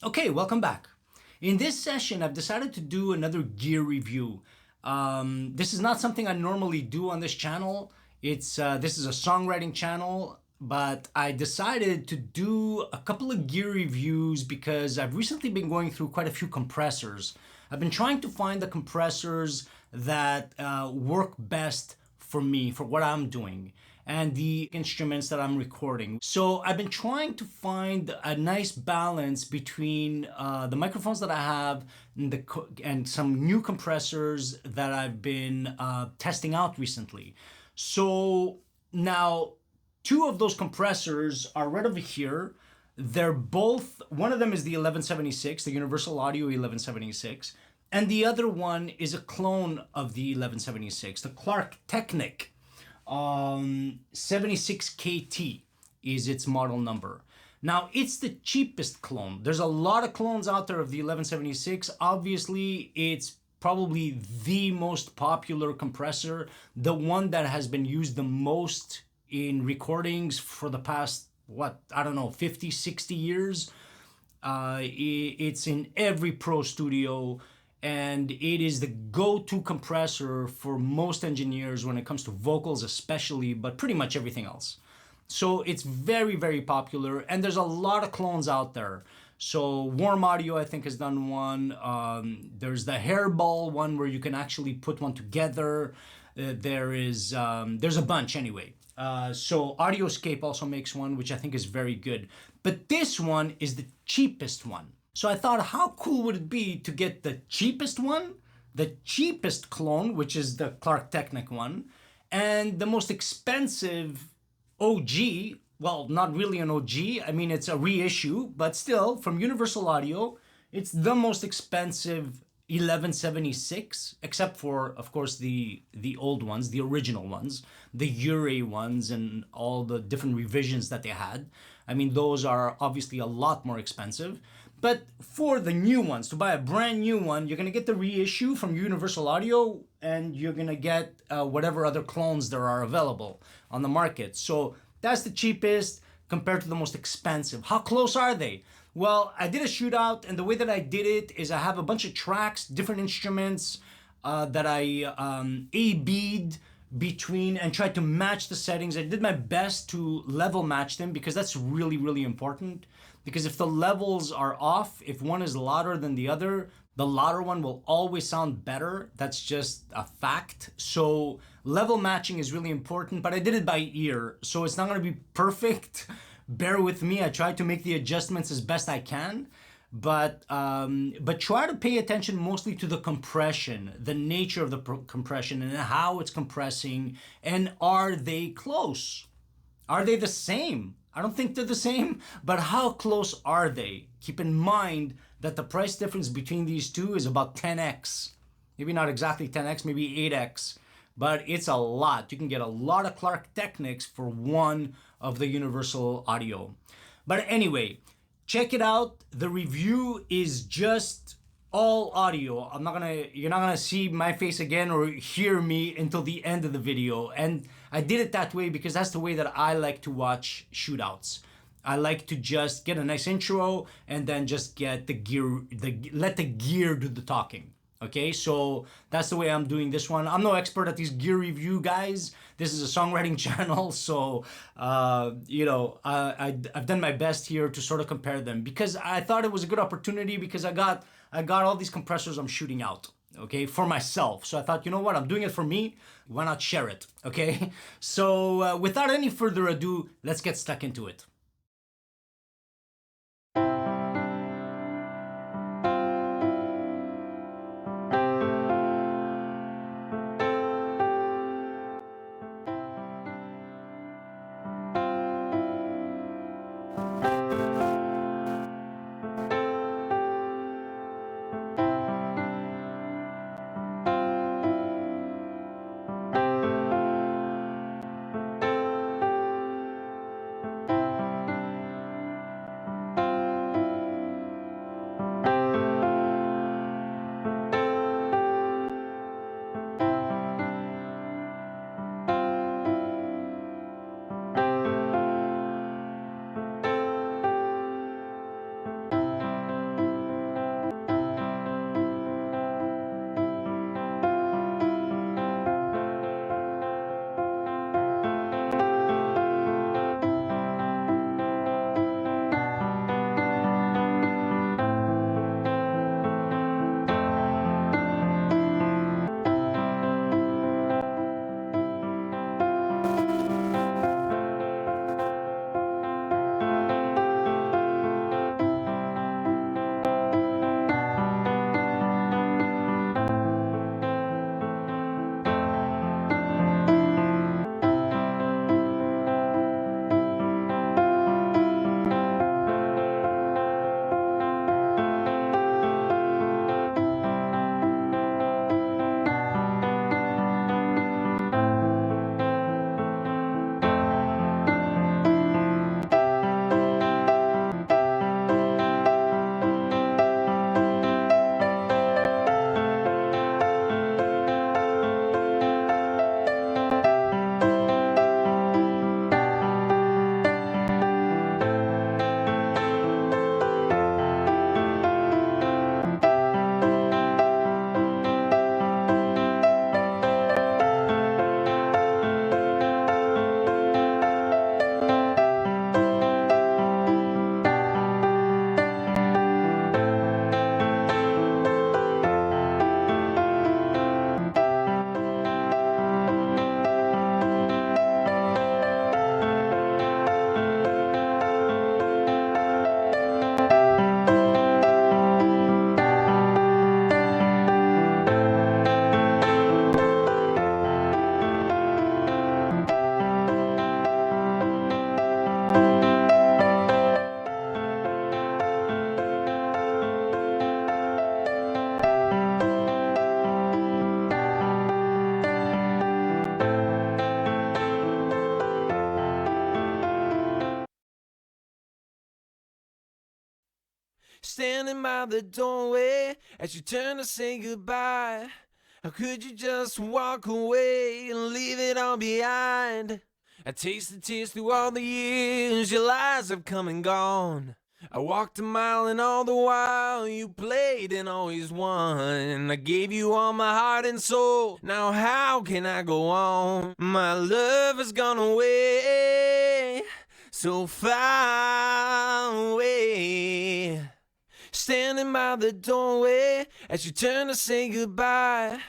Okay, welcome back. In this session, I've decided to do another gear review. This is not something I normally do on this channel. This is a songwriting channel, but I decided to do a couple of gear reviews because I've recently been going through quite a few compressors. I've been trying to find the compressors that work best for me, for what I'm doing, and the instruments that I'm recording. So I've been trying to find a nice balance between the microphones that I have and some new compressors that I've been testing out recently. So now two of those compressors are right over here. They're both, one of them is the 1176, the Universal Audio 1176, and the other one is a clone of the 1176, the Klark Teknik 76KT is its model number. Now, it's the cheapest clone. There's a lot of clones out there of the 1176. Obviously, it's probably the most popular compressor, the one that has been used the most in recordings for the past, what, I don't know, 50, 60 years. It's in every pro studio, and it is the go-to compressor for most engineers when it comes to vocals especially, but pretty much everything else. So it's very, very popular, and there's a lot of clones out there. So Warm Audio, I think, has done one. There's the Hairball one where you can actually put one together. There's a bunch anyway. So Audioscape also makes one, which I think is very good. But this one is the cheapest one. So I thought, how cool would it be to get the cheapest one, the cheapest clone, which is the Klark Teknik one, and the most expensive OG, well, not really an OG. I mean, it's a reissue, but still, from Universal Audio, it's the most expensive 1176, except for, of course, the old ones, the original ones, the Ure ones, and all the different revisions that they had. I mean, those are obviously a lot more expensive. But for the new ones, to buy a brand new one, you're going to get the reissue from Universal Audio, and you're going to get whatever other clones there are available on the market. So that's the cheapest compared to the most expensive. How close are they? Well, I did a shootout, and the way that I did it is I have a bunch of tracks, different instruments that I A-B'd between and tried to match the settings. I did my best to level match them because that's really, really important. Because if the levels are off, if one is louder than the other, the louder one will always sound better. That's just a fact. So level matching is really important, but I did it by ear, so it's not going to be perfect. Bear with me. I tried to make the adjustments as best I can, but try to pay attention mostly to the compression, the nature of the compression, and how it's compressing, and are they close? Are they the same? I don't think they're the same, but how close are they? Keep in mind that the price difference between these two is about 10x. Maybe not exactly 10x, maybe 8x, but it's a lot. You can get a lot of Klark Tekniks for one of the Universal Audio. But anyway, check it out. The review is just all audio. You're not gonna see my face again or hear me until the end of the video. And I did it that way because that's the way that I like to watch shootouts. I like to just get a nice intro and then just get let the gear do the talking. Okay, so that's the way I'm doing this one. I'm no expert at these gear review guys. This is a songwriting channel, so I've done my best here to sort of compare them because I thought it was a good opportunity because I got all these compressors I'm shooting out. Okay, for myself. So I thought, you know what, I'm doing it for me. Why not share it? Okay, so without any further ado, let's get stuck into it. Standing by the doorway as you turn to say goodbye. How could you just walk away and leave it all behind? I tasted tears through all the years your lies have come and gone. I walked a mile and all the while you played and always won. I gave you all my heart and soul, now how can I go on? My love has gone away, so far away. Standing by the doorway as you turn to say goodbye.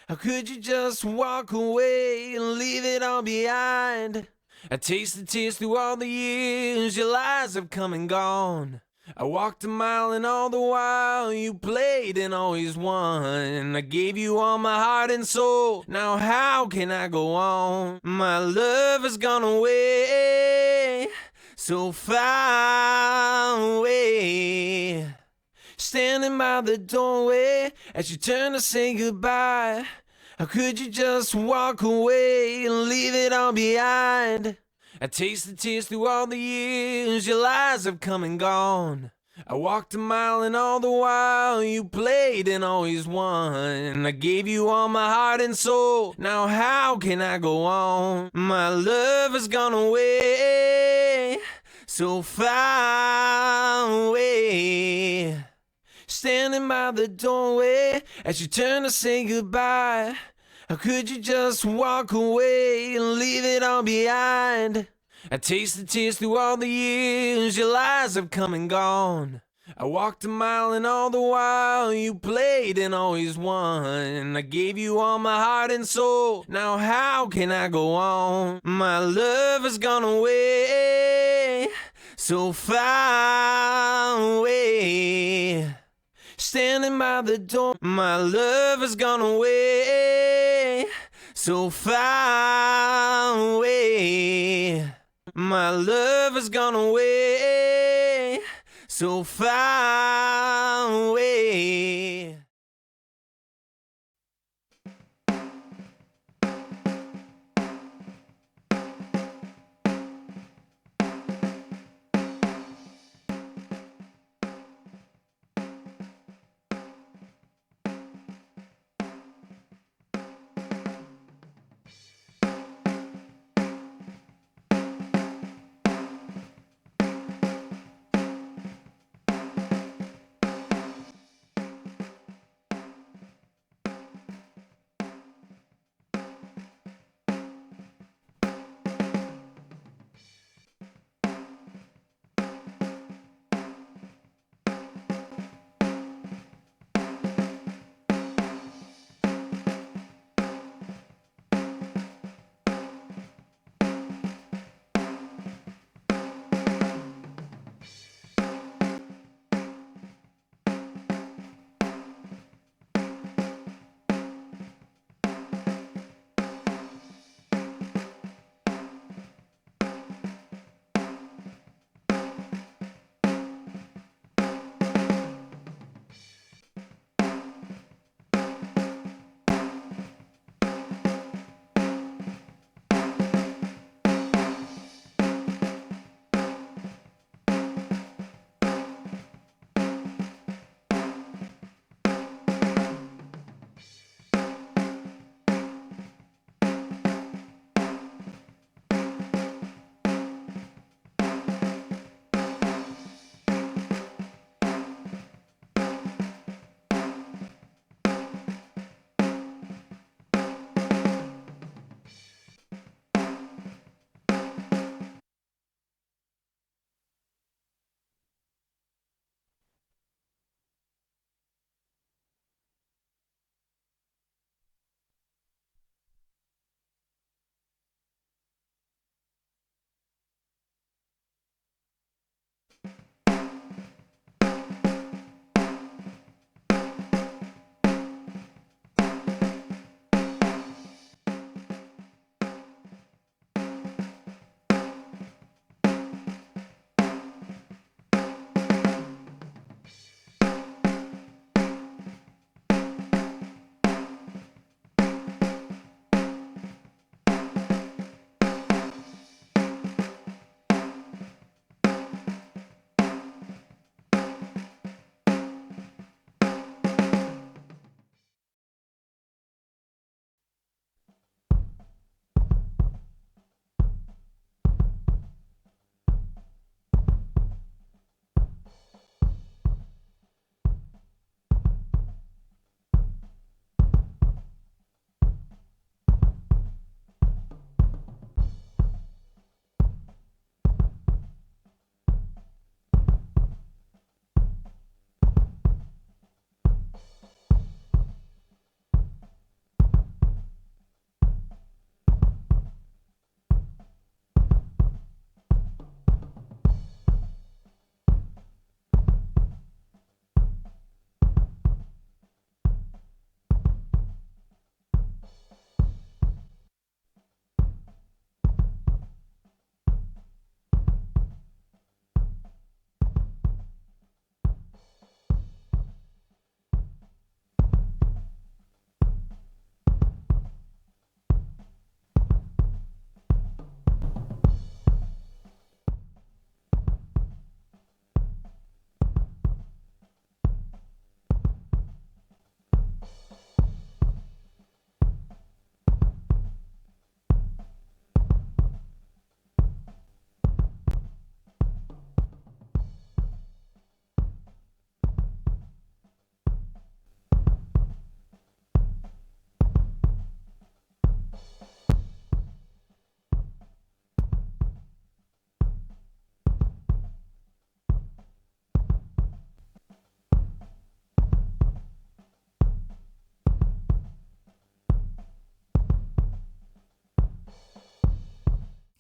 How could you just walk away and leave it all behind? I tasted tears through all the years your lies have come and gone. I walked a mile and all the while you played and always won. I gave you all my heart and soul, now how can I go on? My love has gone away, so far away. Standing by the doorway as you turn to say goodbye. How could you just walk away and leave it all behind? I tasted tears through all the years your lies have come and gone. I walked a mile and all the while you played and always won. I gave you all my heart and soul, now how can I go on? My love has gone away, so far away. Standing by the doorway as you turn to say goodbye. How could you just walk away and leave it all behind? I tasted tears through all the years your lies have come and gone. I walked a mile and all the while you played and always won. I gave you all my heart and soul, now how can I go on? My love has gone away, so far away. Standing by the door, my love has gone away, so far away. My love has gone away, so far away.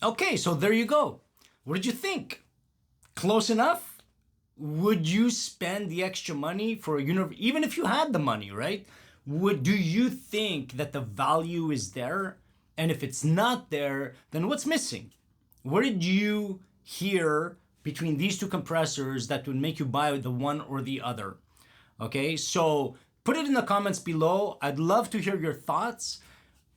Okay, so there you go. What did you think? Close enough? Would you spend the extra money for a even if you had the money, right? Do you think that the value is there? And if it's not there, then what's missing? What did you hear between these two compressors that would make you buy the one or the other? Okay, so put it in the comments below. I'd love to hear your thoughts.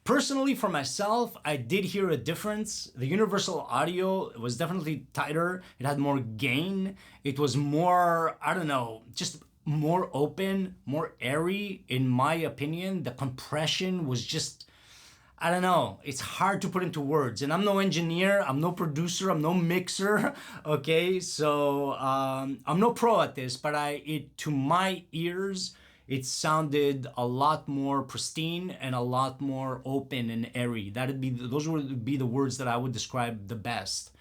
Personally, for myself, I did hear a difference. The universal audio was definitely tighter. It had more gain. It was more, I don't know, just more open, more airy, in my opinion. The compression was just, I don't know, it's hard to put into words. And I'm no engineer, I'm no producer, I'm no mixer, okay? So I'm no pro at this, but to my ears, it sounded a lot more pristine and a lot more open and airy. Those would be the words that I would describe the best.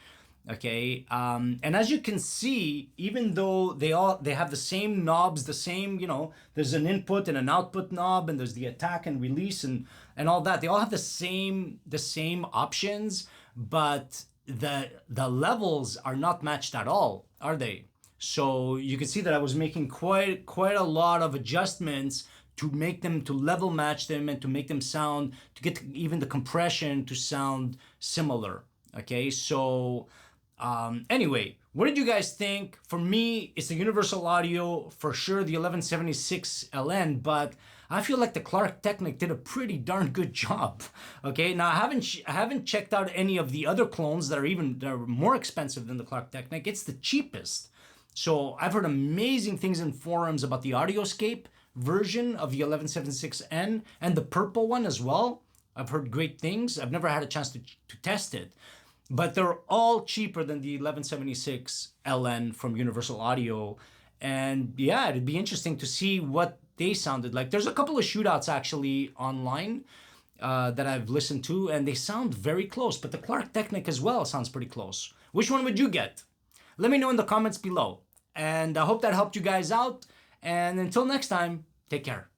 Okay, and as you can see, even though they have the same knobs, the same, there's an input and an output knob, and there's the attack and release and all that. They all have the same options, but the levels are not matched at all, are they? So you can see that I was making quite a lot of adjustments to make them, to level match them, and to make them sound, to get even the compression to sound similar. Okay, so anyway, what did you guys think? For me, it's the universal audio, for sure, the 1176 LN, but I feel like the Klark Teknik did a pretty darn good job. Okay, now I haven't checked out any of the other clones that are more expensive than the Klark Teknik. It's the cheapest. So I've heard amazing things in forums about the Audioscape version of the 1176N and the purple one as well. I've heard great things. I've never had a chance to test it, but they're all cheaper than the 1176 LN from Universal Audio. And yeah, it'd be interesting to see what they sounded like. There's a couple of shootouts actually online that I've listened to, and they sound very close, but the Klark Teknik as well sounds pretty close. Which one would you get? Let me know in the comments below. And I hope that helped you guys out. And until next time, take care.